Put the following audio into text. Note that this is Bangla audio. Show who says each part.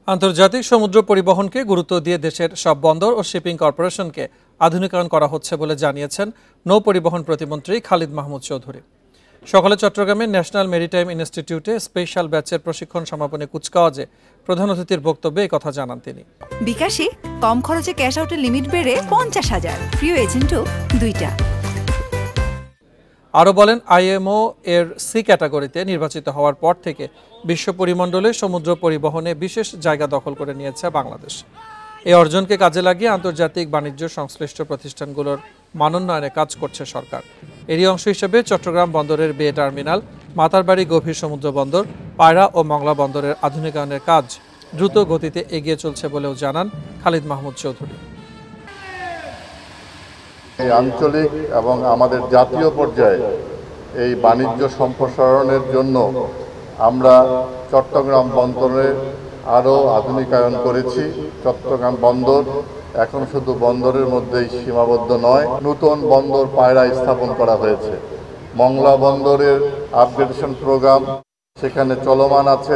Speaker 1: আন্তর্জাতিক সমুদ্র পরিবহনকে গুরুত্ব দিয়ে দেশের সব বন্দর ও শিপিং কর্পোরেশনকে আধুনিকায়ন করা হচ্ছে বলে জানিয়েছেন নৌ পরিবহন প্রতিমন্ত্রী খালিদ মাহমুদ চৌধুরী। সকালে চট্টগ্রামের ন্যাশনাল মেরিটাইম ইনস্টিটিউটে স্পেশাল ব্যাচের প্রশিক্ষণ সমাপনী কুচকাওয়াজে প্রধান অতিথির বক্তব্যে একথা জানান তিনি।
Speaker 2: বিকাশে কম খরচে ক্যাশ আউটের লিমিট বেড়ে 50,000, প্রিয় এজেন্টও 2টা।
Speaker 1: আরও বলেন, আইএমও এর সি ক্যাটাগরিতে নির্বাচিত হওয়ার পর থেকে বিশ্ব পরিমণ্ডলে সমুদ্র পরিবহনে বিশেষ জায়গা দখল করে নিয়েছে বাংলাদেশ। এই অর্জনকে কাজে লাগিয়ে আন্তর্জাতিক বাণিজ্য সংশ্লিষ্ট প্রতিষ্ঠানগুলোর মানোন্নয়নে কাজ করছে সরকার। এরই অংশ হিসেবে চট্টগ্রাম বন্দরের বে টার্মিনাল, মাতারবাড়ি গভীর সমুদ্র বন্দর, পায়রা ও মংলা বন্দরের আধুনিকায়নের কাজ দ্রুত গতিতে এগিয়ে চলছে বলেও জানান খালিদ মাহমুদ চৌধুরী।
Speaker 3: এই আঞ্চলিক এবং আমাদের জাতীয় পর্যায়ে এই বাণিজ্য সম্প্রসারণের জন্য আমরা চট্টগ্রাম বন্দরে আরও আধুনিকায়ন করেছি। চট্টগ্রাম বন্দর এখন শুধু বন্দরের মধ্যেই সীমাবদ্ধ নয়, নতুন বন্দর পায়রা স্থাপন করা হয়েছে। মংলা বন্দরের আপগ্রেডেশন প্রোগ্রাম সেখানে চলমান আছে।